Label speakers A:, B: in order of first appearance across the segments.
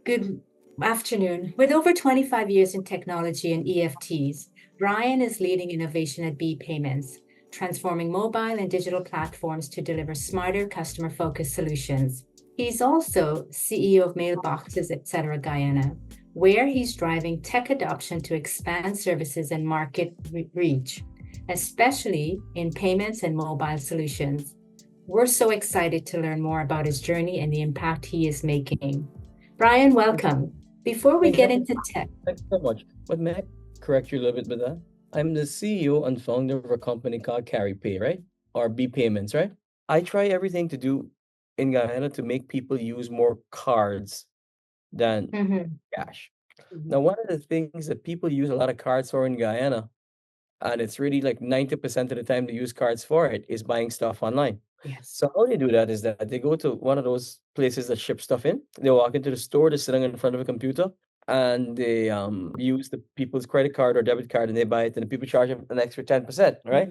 A: Good afternoon. With over 25 years in technology and EFTs, Brian is leading innovation at B Payments, transforming mobile and digital platforms to deliver smarter, customer focused solutions. He's also CEO of Mailboxes, etc. Guyana, where he's driving tech adoption to expand services and market reach, especially in payments and mobile solutions. We're so excited to learn more about his journey and the impact he is making. Brian, welcome. Before we get into tech,
B: Thanks so much. But may I correct you a little bit with that? I'm the CEO and founder of a company called CarryPay, right? Or B Payments, right? I try everything to do in Guyana to make people use more cards than cash. Now, one of the things that people use a lot of cards for in Guyana, and it's really like 90% of the time they use cards for it, is buying stuff online.
A: yes.
B: So how they do that is that they go to one of those places that ship stuff in. They walk into the store, they're sitting in front of a computer, and they use the people's credit card or debit card, and they buy it, and the people charge them an extra 10%, right?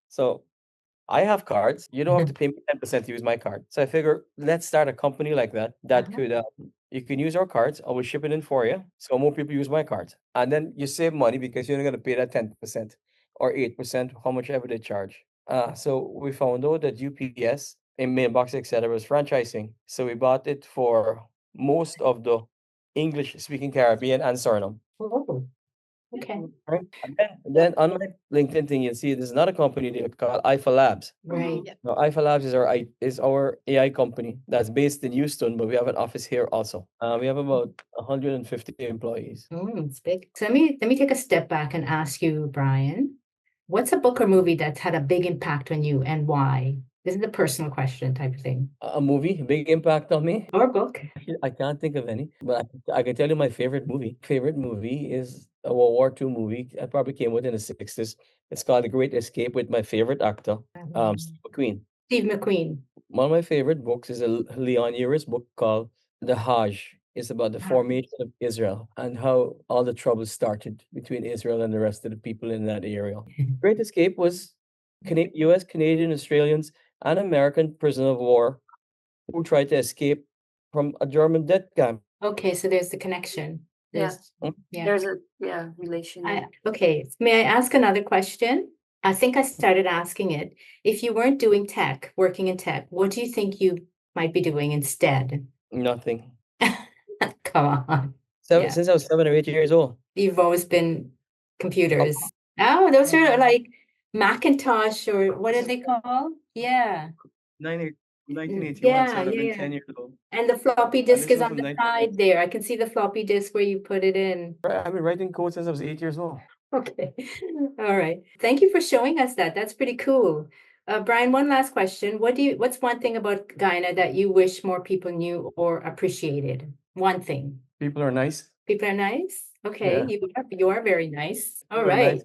B: So I have cards. You don't have to pay me 10% to use my card. So I figure let's start a company like that could you can use our cards. I will ship it in for you, so more people use my cards, and then you save money because you're not going to pay that 10% or 8%, how much ever they charge. So we found out that UPS and Mailbox, etc., was franchising. So we bought it for most of the English-speaking Caribbean and Suriname.
A: Oh, okay.
B: Right. And then on my LinkedIn thing, you'll see there's another company they call IFA Labs.
A: Right.
B: Now, IFA Labs is our AI company that's based in Houston, but we have an office here also. We have about 150 employees.
A: It's big. So let me take a step back and ask you, Brian, what's a book or movie that's had a big impact on you and why? This is a personal question type of thing.
B: A movie, big impact on me.
A: Or book.
B: I can't think of any, but I can tell you my favorite movie. Favorite movie is a World War II movie. I probably came out in the 60s. It's called The Great Escape with my favorite actor, Steve McQueen.
A: Steve McQueen.
B: One of my favorite books is a Leon Uris book called The Hajj. It's about the formation of Israel and how all the troubles started between Israel and the rest of the people in that area. Great Escape was US, Canadian, Australians, and American prisoner of war who tried to escape from a German death camp.
A: Okay, so there's the connection.
C: Yeah.
A: Yeah.
C: There's a relation.
A: Okay, may I ask another question? I think I started asking it. If you weren't doing tech, working in tech, what do you think you might be doing instead?
B: Nothing.
A: Come on.
B: Since I was 7 or 8 years old.
A: You've always been computers. Oh, those are like Macintosh or what are they called? Yeah.
B: 1981,
A: Yeah,
B: so I'd have been
A: yeah.
B: 10 years old.
A: And the floppy disk
B: this
A: is
B: was
A: on
B: from
A: the side there. I can see the floppy disk where you put it in.
B: I've been writing code since I was 8 years old.
A: Okay. All right. Thank you for showing us that. That's pretty cool. Brian, one last question. What's one thing about Guyana that you wish more people knew or appreciated? One thing.
B: People are nice.
A: People are nice? Okay.
B: Yeah.
A: You are very nice. All
B: People are
A: right.
B: nice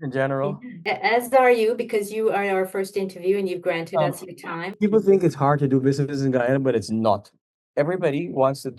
B: in general.
A: As are you, because you are our first interview and you've granted us your time.
B: People think it's hard to do business in Guyana, but it's not. Everybody wants to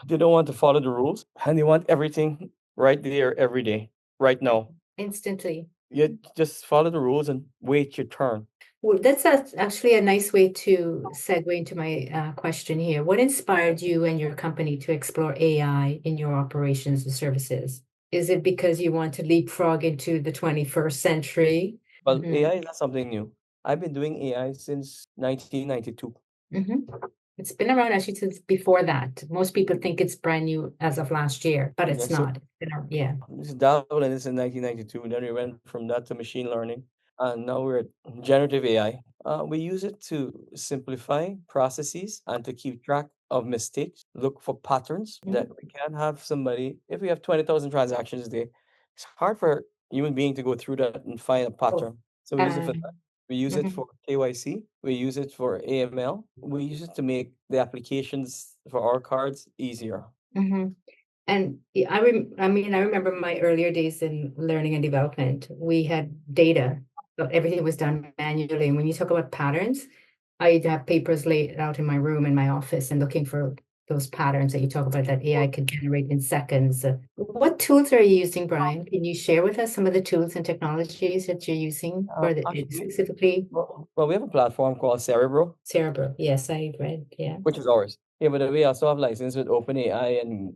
B: they don't want to follow the rules, and they want everything right there every day, right now.
A: Instantly.
B: You just follow the rules and wait your turn.
A: Well, that's actually a nice way to segue into my question here. What inspired you and your company to explore AI in your operations and services? Is it because you want to leapfrog into the 21st century?
B: Well, AI is not something new. I've been doing AI since 1992.
A: It's been around actually since before that. Most people think it's brand new as of last year, but it's not. Yeah.
B: This dabbling this in 1992, and then we went from that to machine learning, and now we're at generative AI. We use it to simplify processes and to keep track of mistakes, look for patterns that we can't have somebody, if we have 20,000 transactions a day, it's hard for a human being to go through that and find a pattern. So we use it for that. We use it for KYC. We use it for AML. We use it to make the applications for our cards easier.
A: And I remember my earlier days in learning and development, we had data, but everything was done manually. And when you talk about patterns, I'd have papers laid out in my room, in my office, and looking for those patterns that you talk about that AI can generate in seconds. What tools are you using, Brian? Can you share with us some of the tools and technologies that you're using for specifically?
B: Well, we have a platform called Cerebro.
A: Cerebro, yes, I read, yeah.
B: Which is ours. Yeah, but we also have license with OpenAI and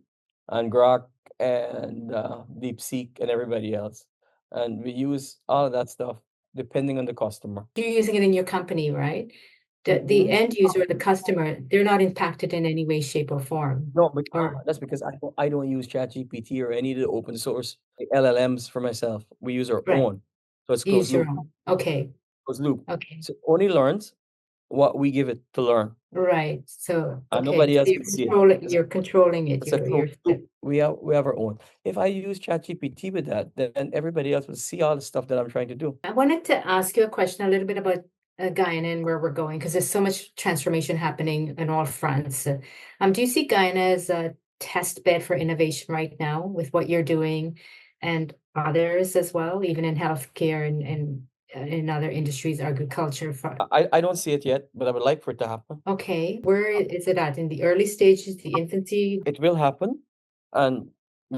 B: and Grok and DeepSeek and everybody else. And we use all of that stuff depending on the customer.
A: You're using it in your company, right? The end user, the customer, they're not impacted in any way, shape, or form.
B: No, but
A: Or
B: that's because I don't use ChatGPT or any of the open source LLMs for myself. We use our
A: right,
B: own. So it's
A: you use
B: closed
A: your
B: loop.
A: own. Okay,
B: Closed loop.
A: okay,
B: So it only learns what we give it to learn.
A: right. So
B: And
A: okay,
B: nobody
A: so
B: else can see it.
A: you're controlling it.
B: It's a
A: You're
B: closed loop. We have our own. If I use ChatGPT with that, then everybody else will see all the stuff that I'm trying to do.
A: I wanted to ask you a question a little bit about Guyana and where we're going, because there's so much transformation happening in all fronts. Do you see Guyana as a test bed for innovation right now with what you're doing and others as well, even in healthcare and in other industries, agriculture?
B: I don't see it yet, but I would like for it to happen.
A: Okay, where is it at? In the early stages, the infancy?
B: It will happen, and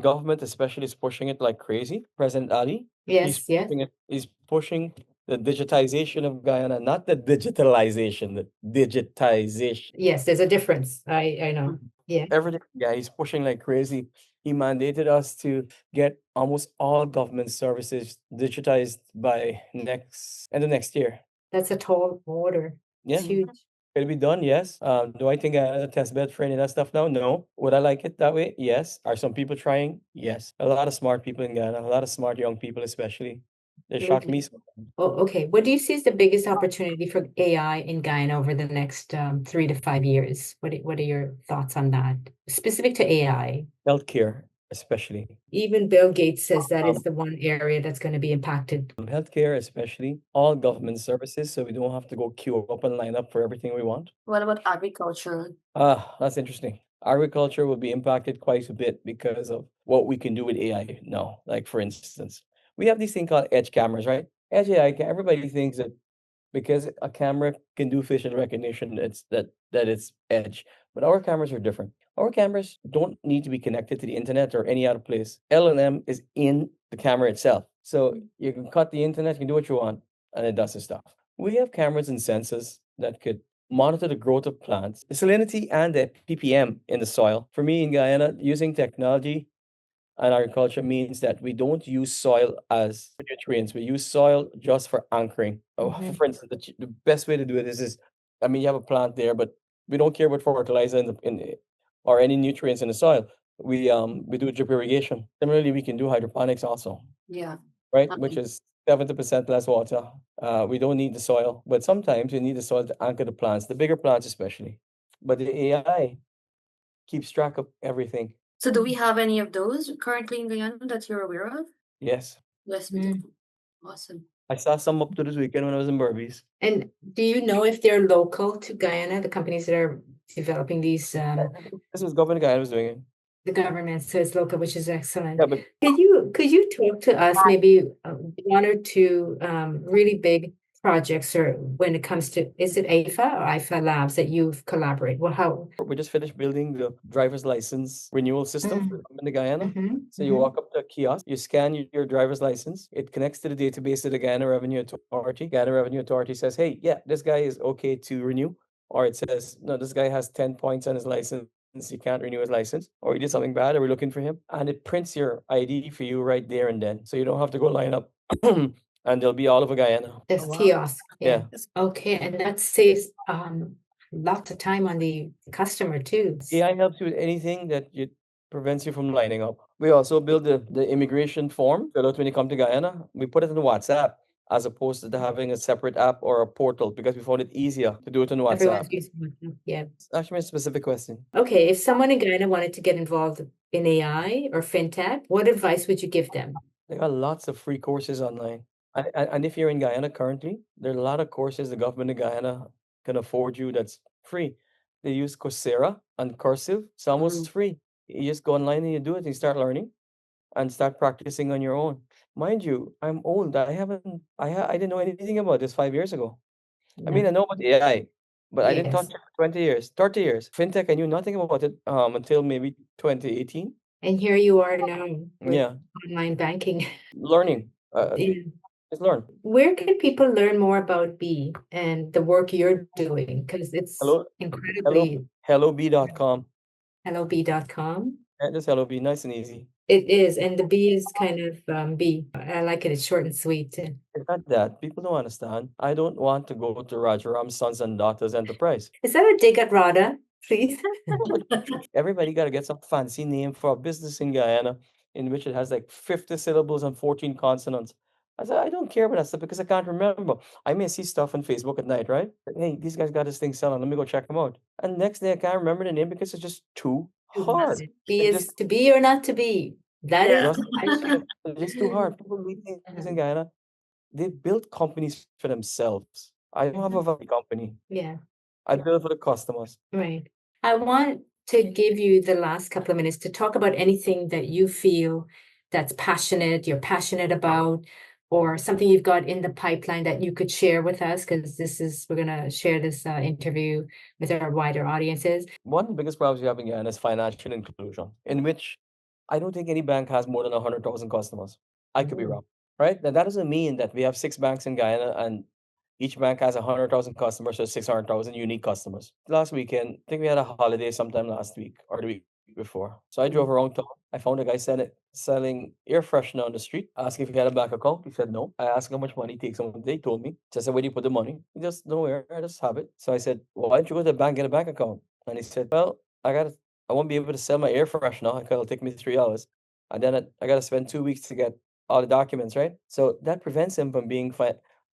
B: government especially is pushing it like crazy. President Ali,
A: Yes, yes,
B: he's pushing the digitization of Guyana, not the digitalization, the digitization.
A: yes, there's a difference. I know. Yeah.
B: Everything, yeah, he's pushing like crazy. He mandated us to get almost all government services digitized by end of next year.
A: That's a tall order. It's
B: Yeah.
A: huge.
B: It'll be done, yes. Do I think a test bed for any of that stuff now? No. Would I like it that way? Yes. Are some people trying? Yes. A lot of smart people in Ghana, a lot of smart young people especially. They shock me.
A: Oh, okay. What do you see as the biggest opportunity for AI in Guyana over the next 3 to 5 years? What are your thoughts on that? Specific to AI,
B: Healthcare, especially.
A: even Bill Gates says that is the one area that's going to be impacted.
B: Healthcare, especially all government services, so we don't have to go queue up and line up for everything we want.
C: What about agriculture?
B: That's interesting. Agriculture will be impacted quite a bit because of what we can do with AI now. Like for instance, we have these thing called edge cameras, right? Edge AI, everybody thinks that because a camera can do facial recognition, that it's edge. But our cameras are different. Our cameras don't need to be connected to the internet or any other place. LLM is in the camera itself. So you can cut the internet, you can do what you want, and it does the stuff. We have cameras and sensors that could monitor the growth of plants, the salinity and the ppm in the soil. For me in Guyana, using technology and agriculture means that we don't use soil as nutrients. We use soil just for anchoring. For instance, the best way to do it is, I mean, you have a plant there, but we don't care about fertilizer or any nutrients in the soil. We do drip irrigation. Similarly, we can do hydroponics also.
C: Yeah.
B: Right, which is 70% less water. We don't need the soil, but sometimes you need the soil to anchor the plants, the bigger plants especially. But the AI keeps track of everything.
C: So do we have any of those currently in Guyana that you're aware of?
B: Yes.
C: Yes, we do. Awesome.
B: I saw some up to this weekend when I was in Burbies.
A: And do you know if they're local to Guyana, the companies that are developing these?
B: This was Governor Guy was doing it.
A: The government says local, which is excellent.
B: Yeah, but
A: Could you talk to us maybe one or two really big projects, or when it comes to, is it AIFA or IFA Labs that you've collaborated? Well, how?
B: we just finished building the driver's license renewal system in the Guyana. So you walk up to a kiosk, you scan your driver's license, it connects to the database of the Guyana Revenue Authority. Guyana Revenue Authority says, hey, yeah, this guy is okay to renew. Or it says, no, this guy has 10 points on his license. He can't renew his license, or he did something bad, or we're looking for him. And it prints your ID for you right there and then. So you don't have to go line up. And they'll be all over Guyana.
A: This kiosk.
B: Yeah.
A: Okay, and that saves lots of time on the customer too.
B: AI helps you with anything that prevents you from lining up. We also build the immigration form, fill out when you come to Guyana. We put it in WhatsApp as opposed to having a separate app or a portal because we found it easier to do it on WhatsApp.
A: Everyone's using WhatsApp, yeah.
B: Actually, a specific question.
A: Okay, if someone in Guyana wanted to get involved in AI or fintech, what advice would you give them?
B: There are lots of free courses online. And if you're in Guyana currently, there are a lot of courses the government of Guyana can afford you that's free. They use Coursera and Cursive. It's almost free. You just go online and you do it and you start learning and start practicing on your own. Mind you, I'm old. I didn't know anything about this 5 years ago. I mean, I know about AI, but I didn't touch it for 20 years, 30 years. Fintech, I knew nothing about it until maybe 2018.
A: And here you are now with
B: Yeah,
A: online banking.
B: learning.
A: Yeah.
B: Just learn.
A: Where can people learn more about B and the work you're doing? Because it's incredibly
B: hellob.com.
A: hellob.com.
B: Just LOB, nice and easy.
A: It is, and the B is kind of B. I like it. It's short and sweet.
B: It's not that. People don't understand. I don't want to go to Rajaram Sons and Daughters Enterprise.
A: Is that a dig at Rada, please?
B: Everybody got to get some fancy name for a business in Guyana in which it has like 50 syllables and 14 consonants. I said, I don't care about that stuff because I can't remember. I may see stuff on Facebook at night, right? Hey, these guys got this thing selling. Let me go check them out. And next day I can't remember the name because it's just too hard.
A: B
B: It
A: is
B: just
A: to be or not to be. That
C: Yeah.
A: is.
B: it's just too hard. People leave things in Guyana. They build companies for themselves. I don't have a value company.
A: Yeah,
B: I build for the customers.
A: right. I want to give you the last couple of minutes to talk about anything that you feel that's you're passionate about, or something you've got in the pipeline that you could share with us, because we're gonna share this interview with our wider audiences.
B: One of the biggest problems we have in Guyana is financial inclusion, in which I don't think any bank has more than 100,000 customers. I could be wrong, right? Now, that doesn't mean that we have 6 banks in Guyana and each bank has 100,000 customers, so 600,000 unique customers. Last weekend, I think we had a holiday sometime last week or the week before. So I drove around town. I found a guy selling air freshener on the street, asking if he had a bank account. He said no. I asked him how much money he takes on. They told me. So I said, where do you put the money? He just, nowhere. I just have it. So I said, well, why don't you go to the bank and get a bank account? And he said, well, I won't be able to sell my air freshener because it'll take me 3 hours. And then I got to spend 2 weeks to get all the documents, right? So that prevents him from being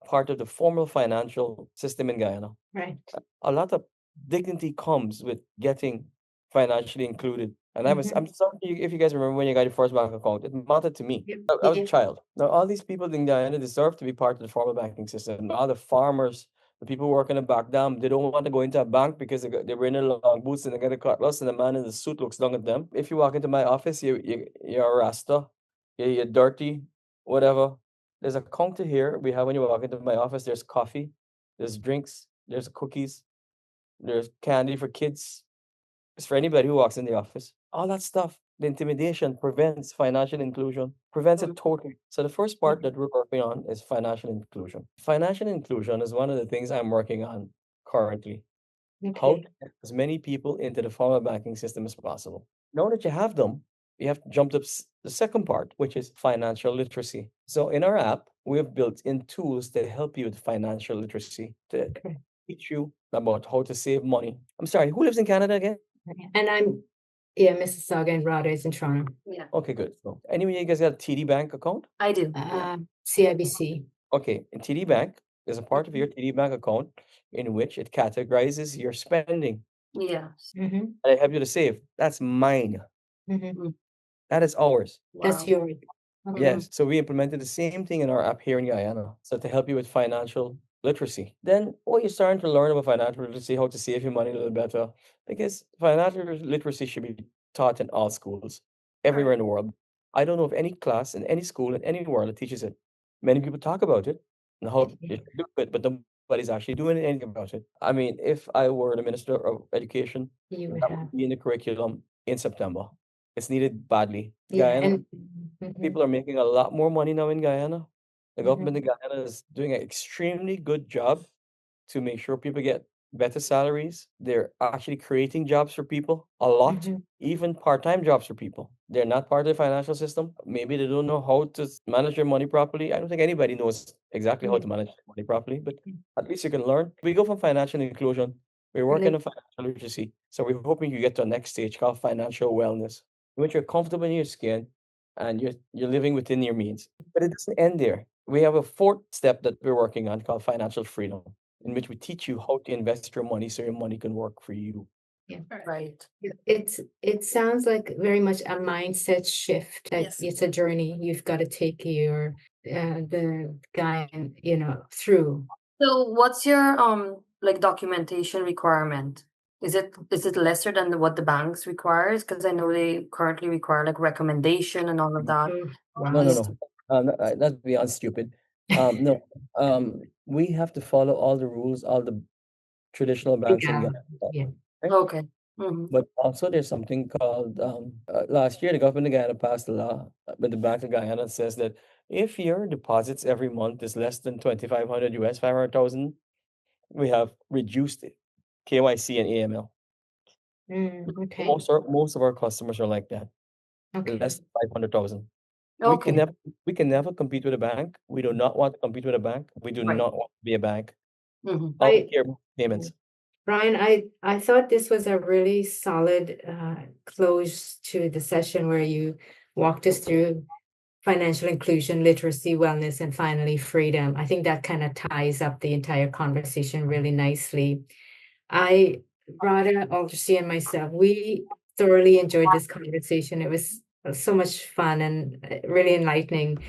B: part of the formal financial system in Guyana.
A: Right.
B: A lot of dignity comes with getting financially included. And I'm sorry if you guys remember when you got your first bank account, it mattered to me.
A: Yep.
B: I was a child. Now, all these people in Guyana deserve to be part of the formal banking system. All the farmers, the people working in the back dam, they don't want to go into a bank because they were in their long boots and they got a cutlass and the man in the suit looks down at them. If you walk into my office, you're a rasta, you're dirty, whatever. There's a counter here. We have when you walk into my office, there's coffee, there's drinks, there's cookies, there's candy for kids. It's for anybody who walks in the office. All that stuff, the intimidation prevents financial inclusion, prevents it totally. So the first part that we're working on is financial inclusion. Financial inclusion is one of the things I'm working on currently. How to get as many people into the formal banking system as possible. Now that you have them, you have to jump to the second part, which is financial literacy. So in our app, we have built in tools that help you with financial literacy to teach you about how to save money. I'm sorry, who lives in Canada again?
A: And Mississauga and Rada is in Toronto.
C: Yeah,
B: Okay, good. So anyway, you guys got a TD Bank account?
C: I do. Yeah.
A: CIBC.
B: Okay, in TD Bank, there's a part of your TD Bank account in which it categorizes your spending
C: Yes.
B: and it helps you to save. That's mine. That is ours.
A: That's
C: Wow.
A: yours.
B: Yes. So we implemented the same thing in our app here in Guyana. So to help you with financial literacy. Then you're starting to learn about financial literacy, how to save your money a little better. Because financial literacy should be taught in all schools, everywhere in the world. I don't know of any class in any school in any world that teaches it. Many people talk about it and how you should do it, but nobody's actually doing anything about it. I mean, if I were the Minister of Education,
A: You would
B: that
A: have.
B: would be in the curriculum in September. It's needed badly.
A: Yeah,
B: Guyana,
A: and
B: people are making a lot more money now in Guyana. The government in Guyana is doing an extremely good job to make sure people get better salaries. They're actually creating jobs for people a lot, even part-time jobs for people. They're not part of the financial system. Maybe they don't know how to manage their money properly. I don't think anybody knows exactly how to manage their money properly, but at least you can learn. We go from financial inclusion. We're working on financial literacy. So we're hoping you get to the next stage called financial wellness, in which you're comfortable in your skin and you're living within your means. But it doesn't end there. We have a fourth step that we're working on called financial freedom, in which we teach you how to invest your money so your money can work for you.
C: Right.
A: it sounds like very much a mindset shift. That
C: Yes.
A: it's a journey you've got to take the guy through.
C: So what's your like documentation requirement? Is it lesser than what the banks requires? Because I know they currently require like recommendation and all of that.
B: No. That's beyond stupid. No. We have to follow all the rules, all the traditional banks in Ghana.
A: Yeah.
C: Okay.
B: But also there's something called last year the government of Guyana passed a law with the Bank of Guyana says that if your deposits every month is less than 2,500 US 500,000, we have reduced it, KYC and AML.
A: Okay.
B: Most of our customers are like that,
A: Okay.
B: less than 500,000. We
C: Okay.
B: can never compete with a bank. We do not want to compete with a bank. We do
C: Right.
B: not want to be a bank.
C: Mhm.
B: All we
A: I-
B: care about is payments.
A: Brian, I thought this was a really solid close to the session where you walked us through financial inclusion, literacy, wellness, and finally freedom. I think that kind of ties up the entire conversation really nicely. Rada, Aldercy, and myself, we thoroughly enjoyed this conversation. It was so much fun and really enlightening.